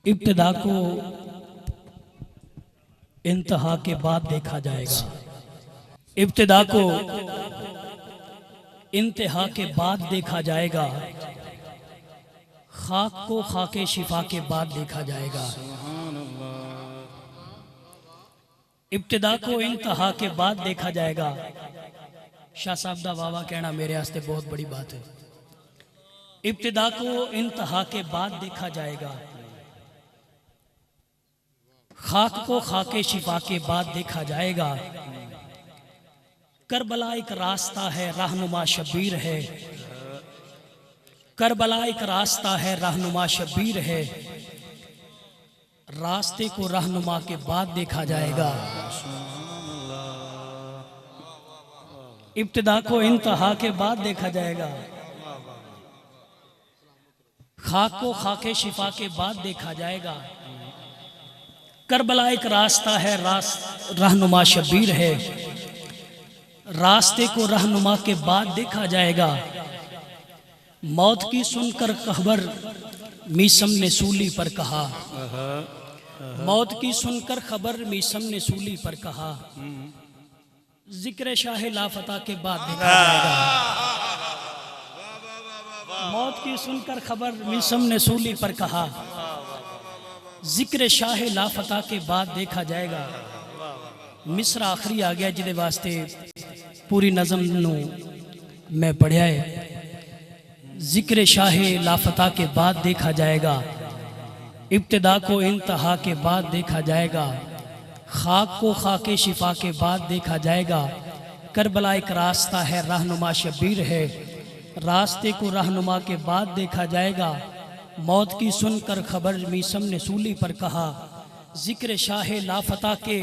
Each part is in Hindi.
इब्तिदा को इंतहा के बाद देखा जाएगा। इब्तिदा को इंतहा के बाद देखा जाएगा। खाक को खाके शिफा के बाद देखा जाएगा। इब्तिदा को इंतहा के बाद देखा जाएगा। शाह साहब दा वावा कहना मेरे वास्ते बहुत बड़ी बात है। इब्तिदा को इंतहा के बाद देखा जाएगा। खाक को खाके शिफा के बाद देखा जाएगा। करबला एक रास्ता है, रहनुमा शबीर है। करबला एक रास्ता है, रहनुमा शबीर है। रास्ते को रहनुमा के बाद देखा जाएगा। इब्तिदा को इंतहा के बाद देखा जाएगा। खाक को खाके शिफा के बाद देखा जाएगा। करबला एक रास्ता है, रहनुमा शबीर है। रास्ते को रहनुमा के बाद देखा जाएगा। मौत की सुनकर खबर मीसम ने सूली पर कहा। मौत की सुनकर खबर मीसम ने सूली पर कहा। जिक्र शाह लाफता के बाद देखा जाएगा। मौत की सुनकर खबर मीसम ने सूली पर कहा। जिक्र शाह लाफता के बाद देखा जाएगा। मिसरा आखिरी आ गया जिदे वास्ते पूरी नज़म नू मैं पढ़िया है। जिक्र शाह लाफता के बाद देखा जाएगा। इब्तिदा को इंतहा के बाद देखा जाएगा। खाक को खाके शिफा के बाद देखा जाएगा। करबला एक रास्ता है, रहनुमा शबीर है। रास्ते को रहनुमा के बाद देखा जाएगा। मौत की सुनकर खबर मीसम ने सूली पर कहा। जिक्र शाह लाफता के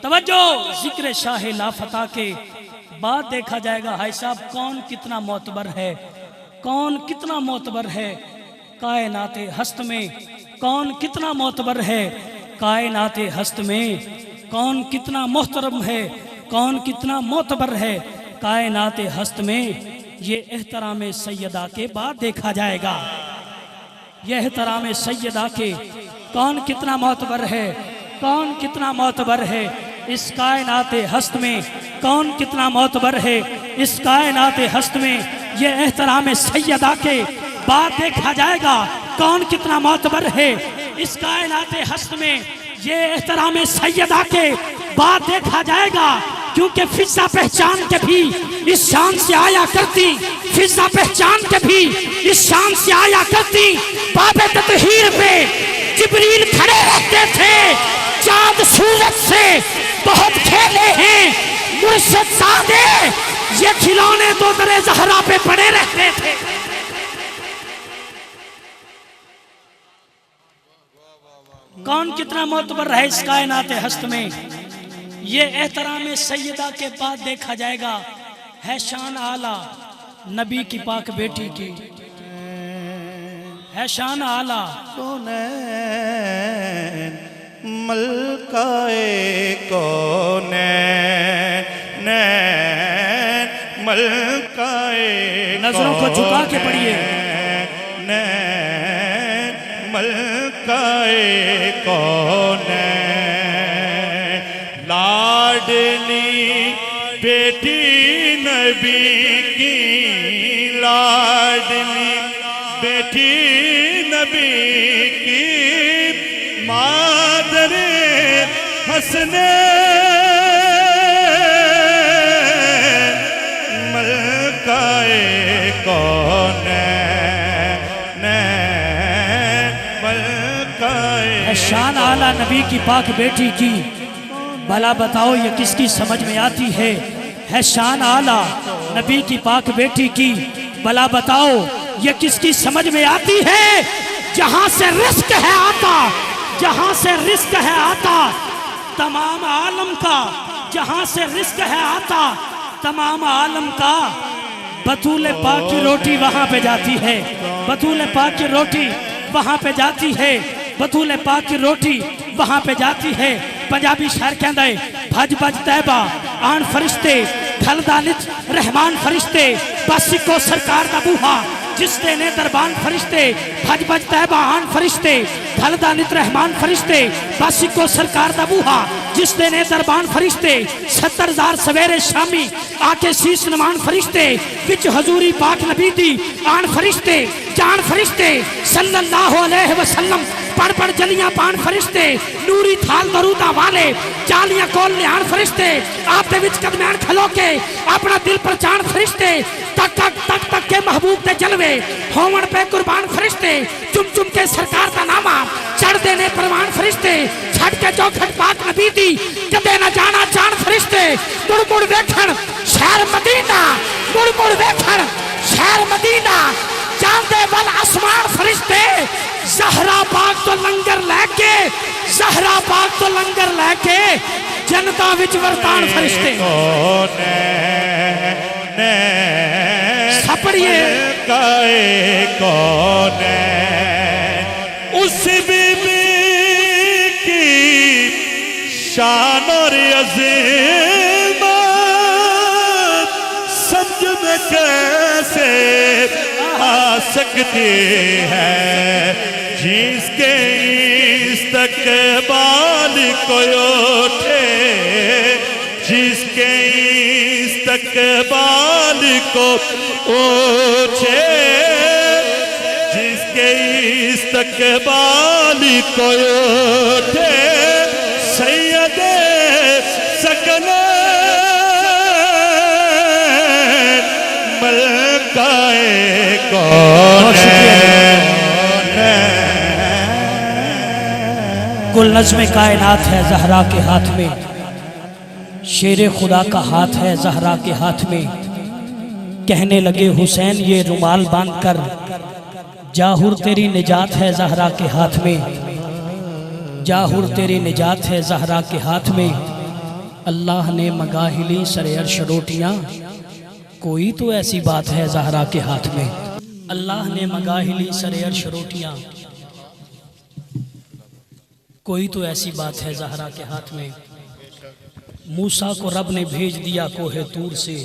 तवज्जो, जिक्र शाह लाफता के बाद देखा जाएगा। हाय साहब कौन कितना मोतबर है, कौन कितना मोतबर है कायनाते हस्त में। कौन कितना मोतबर है कायनाते हस्त में। कौन कितना मोहतरम है, कौन कितना मोतबर है कायनाते हस्त में। ये एहतराम सैयदा के बाद देखा जाएगा। यह एहतराम सैयदा के कौन कितना मोतबर है, कौन कितना मोतबर है इस कायनाते हस्त में। कौन कितना मोतबर है इस कायनाते हस्त में। यह एहतराम सैयदा के बाद देखा जाएगा। कौन कितना मोतबर है इस कायनाते हस्त में। ये एहतराम सैयदा के बाद देखा जाएगा। क्योंकि फिजा पहचान के भी इस शान से आया करती। फिजा पहचान के भी इस शान से आया करती। बाबे ततहीर पे जिब्रील खड़े रहते थे। चांद सूरज से बहुत खेले हैं मुर्शिद सादे। ये खिलौने तो दरे ज़हरा पे पड़े रहते थे। कौन कितना मोतबर है इस कायनाते हस्त में। ये एहतराम सैयदा के बाद देखा जाएगा। है शान आला नबी की पाक बेटी की। है शान आला मलकाए कौनैन मलकाए। नजरों को झुका के पढ़िए। मलकाए कौनैन लाडली बेटी नबी की। लाडली बेटी नबी की। मादरे हसने मलकाए कौनैन मलकाए। शान आला नबी की पाक बेटी की। भला बताओ ये किसकी समझ में आती है शान आला नबी की पाक बेटी की। भला बताओ ये किसकी समझ में आती है। जहां से रिस्क है आता, जहां से रिस्क है आता तमाम आलम का। जहां से रिस्क है आता तमाम आलम का। बतूल पाक की रोटी वहां पे जाती है। बतूल पाक की रोटी वहां पे जाती है। बतूल पाक की रोटी वहां पे जाती है। पंजाबी शहर कहता है भज भज तैबा आन फरिश्ते घल दानिच रहमान फरिश्ते। बस को सरकार का बूहा जिसते ने दरबान फरिश्ते भज भज तहबान फरिश्ते फलदा नित रहमान फरिश्ते बासी को सरकार दा बूहा जिसते ने दरबान फरिश्ते 70,000 सवेरे शामी आके शीश नमान फरिश्ते विच हजूरी पाक नबी दी आन फरिश्ते जान फरिश्ते सल्लल्लाहु अलैहि वसल्लम पढ़ पढ़ जलियां पान फरिश्ते नूरी थाल दरूदा वाले जालियां कोल लियान फरिश्ते आप दे विच कदमैन खलो के अपना दिल पहचान फरिश्ते तक तक तक तक के महबूब दे जलवे होवन पे कुर्बान फरिश्ते चुम चुम के सरकार दा नामा चढ़ देने परवान फरिश्ते छड़ के चौखट पाक नबी दी कदे न जाना जान फरिश्ते मुड़ मुड़ देखण शहर मदीना मुड़ मुड़ देखण शहर मदीना चांदे वल आसमान फरिश्ते ज़हरा पाक तो लंगर लेके ज़हरा पाक तो लंगर लेके जनता विच वरतान फरिश्ते सपड़िए काए कौन है उस बीबी की शान और अज़ीमत समझ में कैसे आ सकती है जिसके इस्तकबाल को उठे जिसके इस्तकबाल को उठे जिसके इस्तकबाल को उठे सैयदे सकले मलकाए कौन कुल नज़्म कायनात है ज़हरा के हाथ में शेर खुदा का हाथ है ज़हरा के हाथ में कहने लगे हुसैन ये रुमाल बांध कर जाहुर तेरी निजात है ज़हरा के हाथ में जाहुर तेरी निजात है ज़हरा के हाथ में अल्लाह ने मंगाहिली सरे अर्श रोटियाँ कोई तो ऐसी बात है ज़हरा के हाथ में अल्लाह ने मंगाहिली सरे अर्श रोटियाँ कोई तो ऐसी बात है ज़हरा के हाथ में मूसा को रब ने भेज दिया कोहे तूर से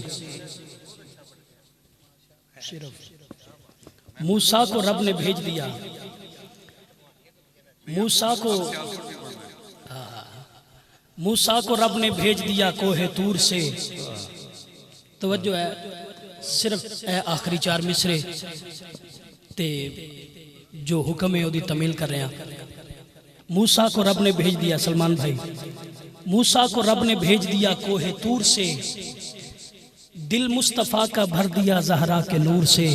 मूसा को रब ने भेज दिया मूसा को रब ने भेज दिया कोहे तूर से तवज्जो है सिर्फ आखिरी 4 मिसरे ते जो हुक्म है ओदी तमील कर रहे हैं मूसा को रब ने भेज दिया सलमान भाई मूसा को रब ने भेज दिया कोहे तूर से दिल मुस्तफ़ा का भर दिया ज़हरा के नूर से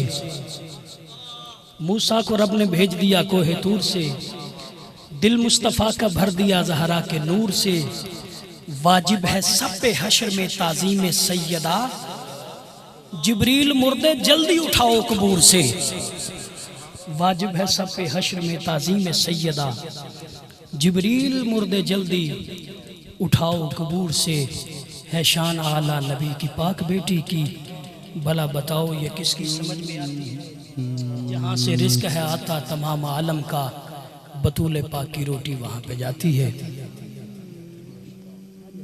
मूसा को रब ने भेज दिया कोहे तूर से दिल मुस्तफ़ा का भर दिया ज़हरा के नूर से वाजिब है सब पे हश्र में ताज़ीम सैयदा जिब्रील मुर्दे जल्दी उठाओ कबूर से वाजिब है सब पे हश्र में ताज़ीम सैयदा जिब्रील मुर्दे जल्दी उठाओ कबूर से है शान आला नबी की पाक बेटी की भला बताओ ये किसकी समझ में आती है जहाँ से रिस्क है आता तमाम आलम का बतूले पाक की रोटी वहाँ पे जाती है।